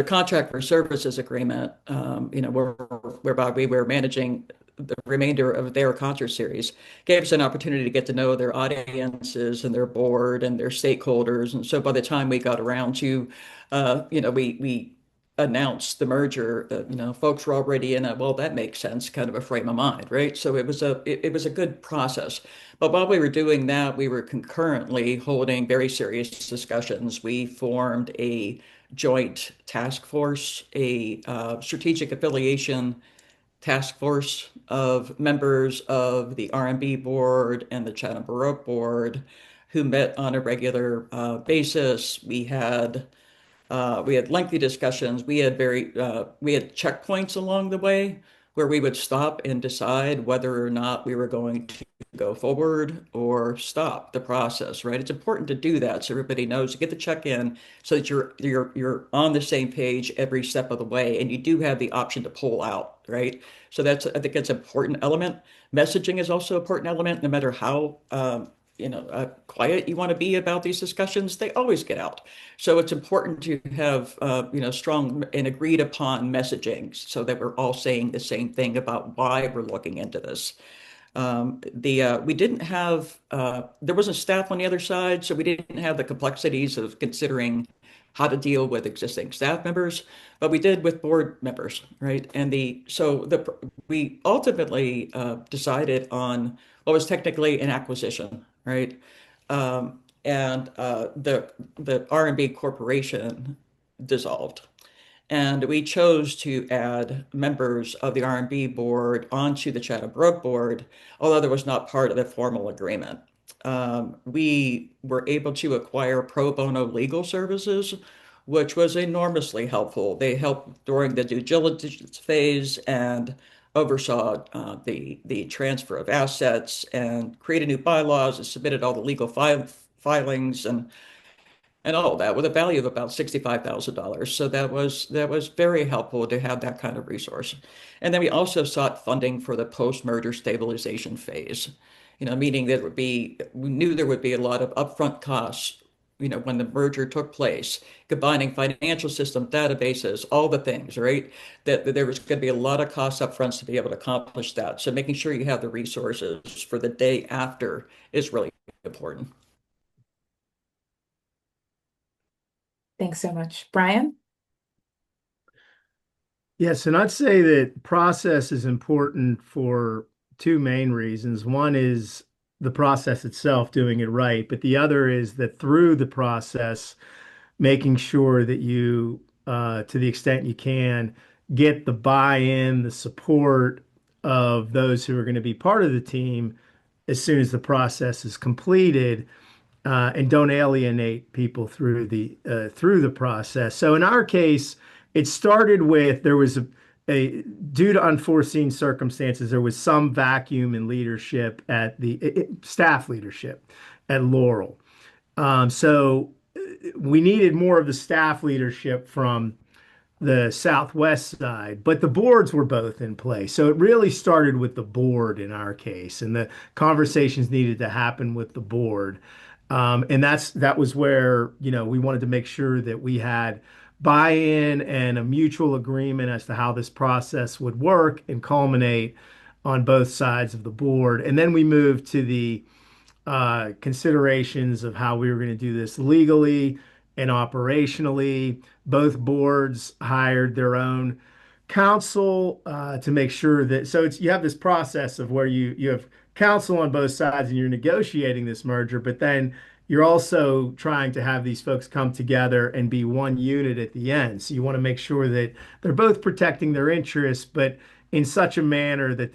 contract for services agreement, whereby we were managing the remainder of their concert series, gave us an opportunity to get to know their audiences and their board and their stakeholders. And so by the time we got around to, we announced the merger, folks were already in a, well, that makes sense, kind of a frame of mind, right? So it was a good process. But while we were doing that, we were concurrently holding very serious discussions. We formed a joint task force, a strategic affiliation task force of members of the R&B board and the Chatham Baroque board who met on a regular basis. We had lengthy discussions. We had checkpoints along the way where we would stop and decide whether or not we were going to go forward or stop the process, right? It's important to do that so everybody knows to get the check in so that you're on the same page every step of the way, and you do have the option to pull out, right? So I think that's an important element. Messaging is also an important element, no matter how quiet you want to be about these discussions, they always get out. So it's important to have strong and agreed upon messaging so that we're all saying the same thing about why we're looking into this. We didn't have there wasn't staff on the other side, so we didn't have the complexities of considering how to deal with existing staff members, but we did with board members, right? We ultimately decided on what was technically an acquisition, right? And the R&B corporation dissolved. And we chose to add members of the R&B board onto the Chatham Brook board, although there was not part of the formal agreement. We were able to acquire pro bono legal services, which was enormously helpful. They helped during the due diligence phase and oversaw the transfer of assets and created new bylaws and submitted all the legal filings and all of that with a value of about $65,000. So that was very helpful to have that kind of resource. And then we also sought funding for the post-merger stabilization phase, meaning that we knew there would be a lot of upfront costs, when the merger took place, combining financial system databases, all the things, right? That there was going to be a lot of costs upfront to be able to accomplish that. So making sure you have the resources for the day after is really important. Thanks so much. Brian? Yes, and I'd say that process is important for two main reasons. One is the process itself, doing it right, but the other is that through the process, making sure that you, to the extent you can, get the buy-in, the support of those who are going to be part of the team as soon as the process is completed, and don't alienate people through the process. So in our case, it started with there was due to unforeseen circumstances, there was some vacuum in leadership at the staff leadership at Laurel. So we needed more of the staff leadership from the Southwest side, but the boards were both in place. So it really started with the board in our case, and the conversations needed to happen with the board. And that was where, we wanted to make sure that we had buy-in and a mutual agreement as to how this process would work and culminate on both sides of the board. And then we moved to the considerations of how we were going to do this legally and operationally. Both boards hired their own counsel to make sure that you have this process of where you have counsel on both sides and you're negotiating this merger, but then you're also trying to have these folks come together and be one unit at the end. So you want to make sure that they're both protecting their interests, but in such a manner that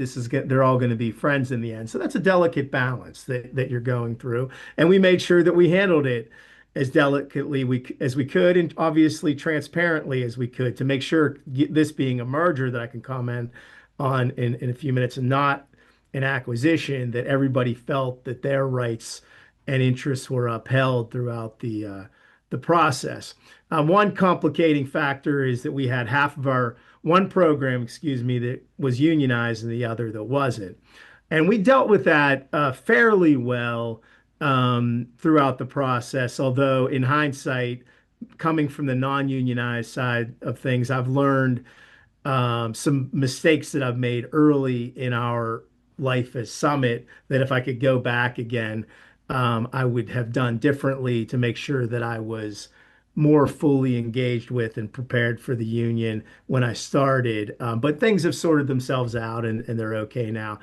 they're all going to be friends in the end. So that's a delicate balance that you're going through. And we made sure that we handled it as delicately as we could, and obviously transparently as we could, to make sure this being a merger that I can comment on in a few minutes, and not an acquisition, that everybody felt that their rights and interests were upheld throughout the process. One complicating factor is that we had one program, excuse me, that was unionized and the other that wasn't. And we dealt with that fairly well throughout the process. Although, in hindsight, coming from the non-unionized side of things, I've learned some mistakes that I've made early in our life as Summit that if I could go back again, I would have done differently to make sure that I was more fully engaged with and prepared for the union when I started. But things have sorted themselves out and they're okay now.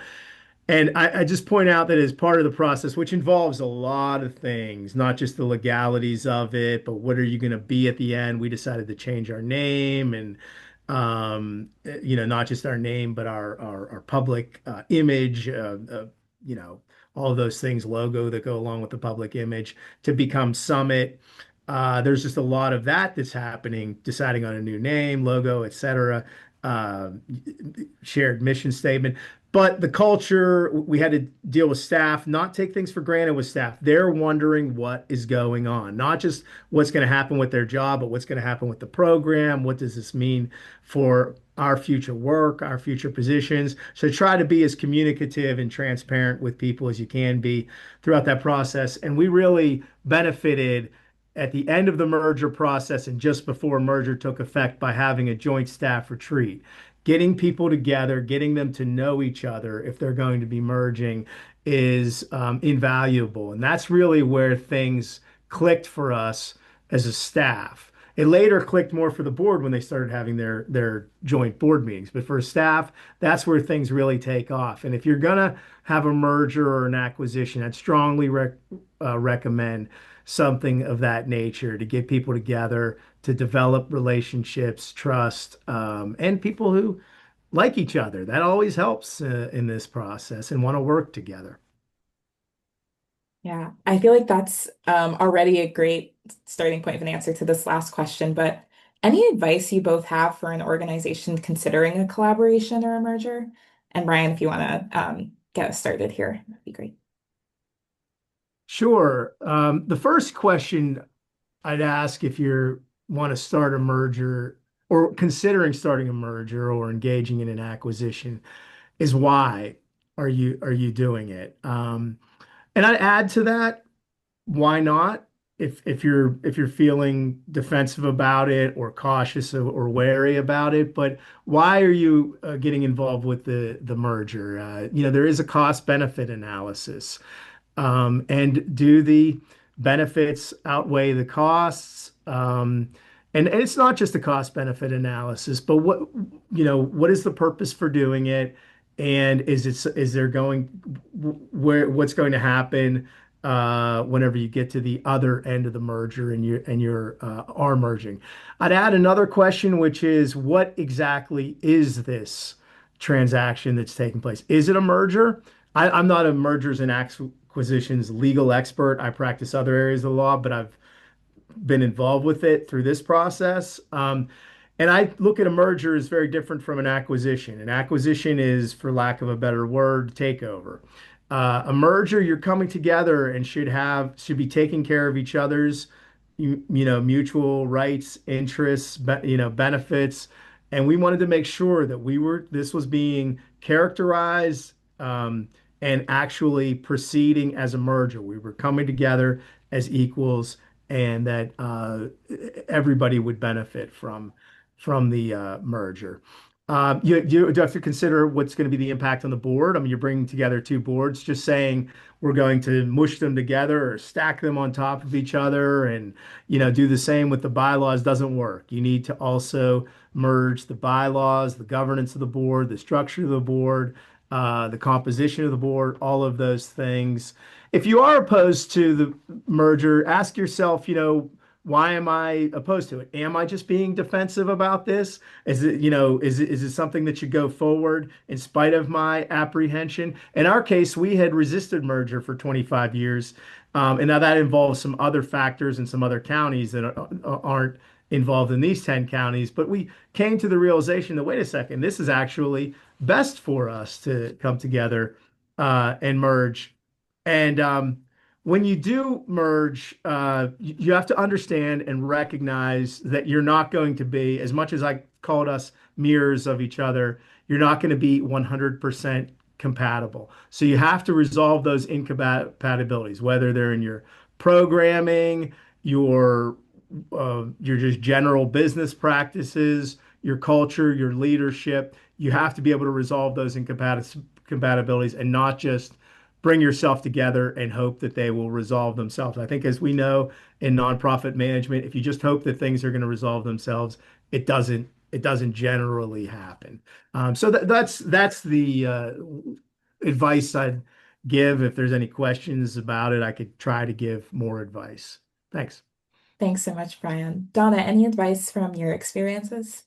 And I just point out that as part of the process, which involves a lot of things, not just the legalities of it, but what are you going to be at the end? We decided to change our name and, not just our name, but our public image, all of those things, logo that go along with the public image to become Summit. There's just a lot of that that's happening, deciding on a new name, logo, et cetera, uh, shared mission statement. But the culture, we had to deal with staff, not take things for granted with staff. They're wondering what is going on, not just what's going to happen with their job, but what's going to happen with the program. What does this mean for our future work, our future positions? So try to be as communicative and transparent with people as you can be throughout that process. And we really benefited at the end of the merger process and just before merger took effect by having a joint staff retreat. Getting people together, getting them to know each other if they're going to be merging is invaluable. And that's really where things clicked for us as a staff. It later clicked more for the board when they started having their joint board meetings. But for staff, that's where things really take off. And if you're going to have a merger or an acquisition, I'd strongly recommend something of that nature to get people together, to develop relationships, trust, and people who like each other. That always helps in this process and want to work together. Yeah, I feel like that's already a great starting point of an answer to this last question. But any advice you both have for an organization considering a collaboration or a merger? And Brian, if you want to get us started here, that'd be great. Sure. The first question I'd ask if you want to start a merger or considering starting a merger or engaging in an acquisition is why are you doing it? And I'd add to that, why not? If you're feeling defensive about it or cautious or wary about it, but why are you getting involved with the merger? There is a cost benefit analysis. And do the benefits outweigh the costs? And it's not just a cost benefit analysis, but what is the purpose for doing it? And is there going what's going to happen whenever you get to the other end of the merger and you're are merging? I'd add another question, which is what exactly is this transaction that's taking place? Is it a merger? I'm not a mergers and acquisitions legal expert. I practice other areas of the law, but I've been involved with it through this process. And I look at a merger as very different from an acquisition. An acquisition is, for lack of a better word, takeover. A merger, you're coming together and should be taking care of each other's, mutual rights, interests, benefits. And we wanted to make sure that this was being characterized, and actually proceeding as a merger. We were coming together as equals and that everybody would benefit from the merger. You have to consider what's going to be the impact on the board. I mean, you're bringing together two boards. Just saying we're going to mush them together or stack them on top of each other and do the same with the bylaws doesn't work. You need to also merge the bylaws, the governance of the board, the structure of the board, the composition of the board, all of those things. If you are opposed to the merger, ask yourself, why am I opposed to it? Am I just being defensive about this? Is it something that should go forward in spite of my apprehension? In our case, we had resisted merger for 25 years. And now that involves some other factors in some other counties that aren't involved in these 10 counties. But we came to the realization that, wait a second, this is actually best for us to come together and merge. And when you do merge, you have to understand and recognize that you're not going to be, as much as I called us mirrors of each other, you're not going to be 100% compatible. So you have to resolve those incompatibilities, whether they're in your programming, your your just general business practices, your culture, your leadership. You have to be able to resolve those incompatibilities and not just bring yourself together and hope that they will resolve themselves. I think, as we know in nonprofit management, if you just hope that things are going to resolve themselves, it doesn't generally happen. So that's the advice I'd give. If there's any questions about it, I could try to give more advice. Thanks. Thanks so much, Brian. Donna, any advice from your experiences?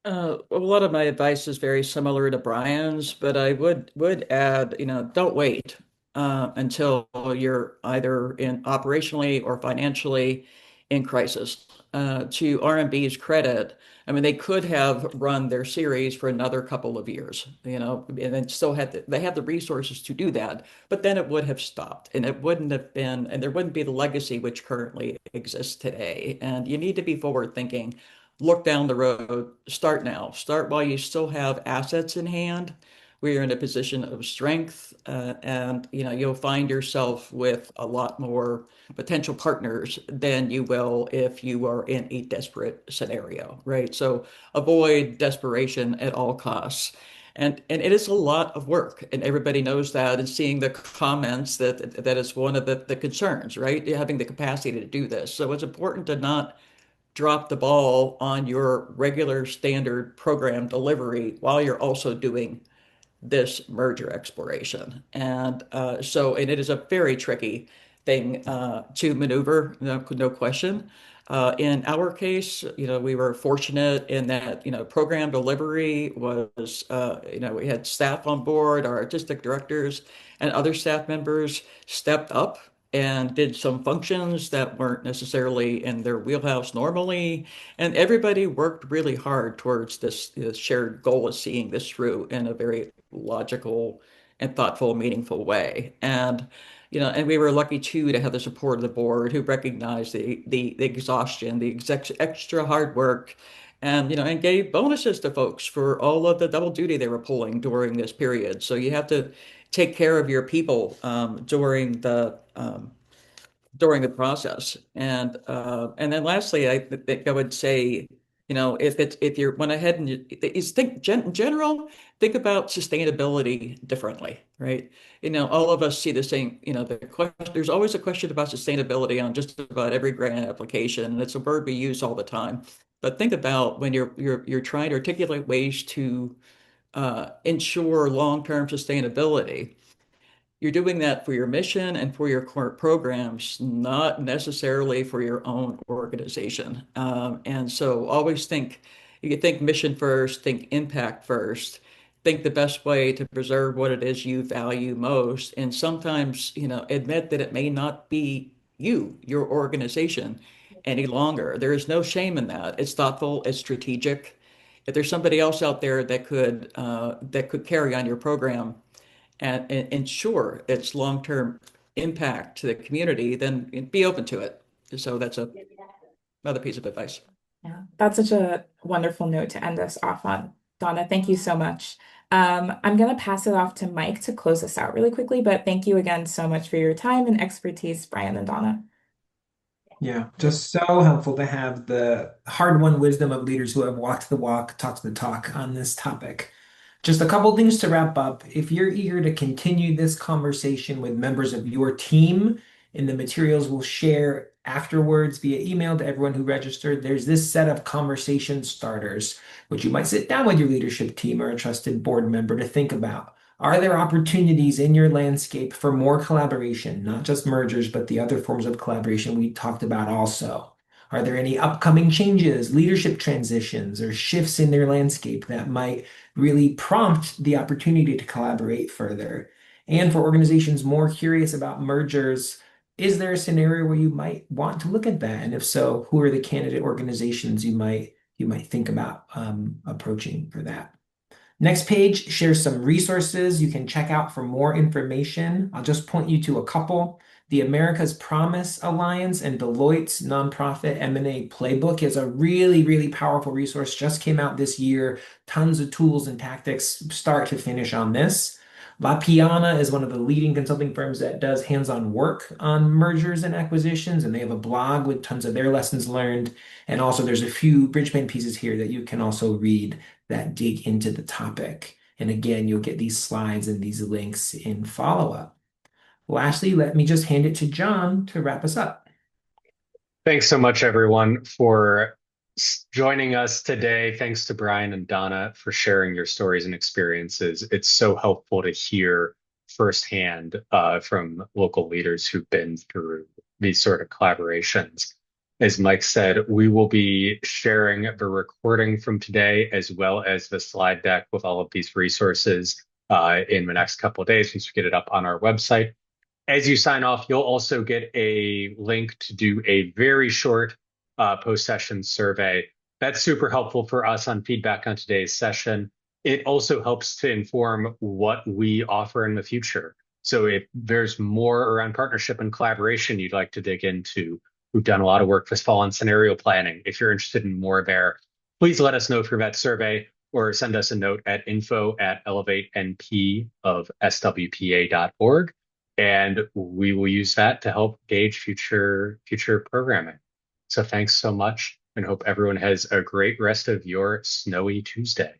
A lot of my advice is very similar to Brian's, but I would add, don't wait until you're either in operationally or financially in crisis. To RMB's credit, I mean, they could have run their series for another couple of years, and then still they have the resources to do that, but then it would have stopped, and it wouldn't have been, and there wouldn't be the legacy which currently exists today. And you need to be forward thinking, look down the road, start now, start while you still have assets in hand. We are in a position of strength, and you'll find yourself with a lot more potential partners than you will if you are in a desperate scenario, right? So avoid desperation at all costs. And it is a lot of work, and everybody knows that. And seeing the comments that is one of the concerns, right? Having the capacity to do this. So it's important to not drop the ball on your regular standard program delivery while you're also doing this merger exploration. And it is a very tricky thing to maneuver, no question. In our case, we were fortunate in that, program delivery was, we had staff on board, our artistic directors and other staff members stepped up and did some functions that weren't necessarily in their wheelhouse normally. And everybody worked really hard towards this shared goal of seeing this through in a very logical and thoughtful, meaningful way. And we were lucky too to have the support of the board who recognized the exhaustion, the extra hard work, and gave bonuses to folks for all of the double duty they were pulling during this period. So you have to take care of your people during the process. And then lastly, I think I would say, if you're went ahead and is think in general, think about sustainability differently, right? All of us see the same, there's always a question about sustainability on just about every grant application, and it's a word we use all the time. But think about when you're trying to articulate ways to ensure long-term sustainability. You're doing that for your mission and for your core programs, not necessarily for your own organization. And so always you can think mission first, think impact first, think the best way to preserve what it is you value most. And sometimes, admit that it may not be your organization any longer. There is no shame in that. It's thoughtful, it's strategic. If there's somebody else out there that could carry on your program, and ensure its long-term impact to the community, then be open to it. So that's another piece of advice. Yeah, that's such a wonderful note to end us off on. Donna, thank you so much. I'm going to pass it off to Mike to close us out really quickly, but thank you again so much for your time and expertise, Brian and Donna. Yeah, just so helpful to have the hard-won wisdom of leaders who have walked the walk, talked the talk on this topic. Just a couple things to wrap up. If you're eager to continue this conversation with members of your team in the materials we'll share afterwards via email to everyone who registered, there's this set of conversation starters, which you might sit down with your leadership team or a trusted board member to think about. Are there opportunities in your landscape for more collaboration, not just mergers, but the other forms of collaboration we talked about also? Are there any upcoming changes, leadership transitions, or shifts in their landscape that might really prompt the opportunity to collaborate further? And for organizations more curious about mergers, is there a scenario where you might want to look at that? And if so, who are the candidate organizations you might think about approaching for that? Next page shares some resources you can check out for more information. I'll just point you to a couple. The America's Promise Alliance and Deloitte's Nonprofit M&A Playbook is a really, really powerful resource. Just came out this year. Tons of tools and tactics start to finish on this. La Piana is one of the leading consulting firms that does hands-on work on mergers and acquisitions, and they have a blog with tons of their lessons learned. And also, there's a few Bridgman pieces here that you can also read that dig into the topic. And again, you'll get these slides and these links in follow-up. Lastly, let me just hand it to John to wrap us up. Thanks so much, everyone, for joining us today. Thanks to Brian and Donna for sharing your stories and experiences. It's so helpful to hear firsthand from local leaders who've been through these sort of collaborations. As Mike said, we will be sharing the recording from today as well as the slide deck with all of these resources in the next couple of days once we get it up on our website. As you sign off, you'll also get a link to do a very short post-session survey. That's super helpful for us on feedback on today's session. It also helps to inform what we offer in the future. So if there's more around partnership and collaboration you'd like to dig into, we've done a lot of work this fall on scenario planning. If you're interested in more there, please let us know through that survey or send us a note at info@elevatenp of swpa.org. And we will use that to help gauge future programming. So thanks so much, and hope everyone has a great rest of your snowy Tuesday.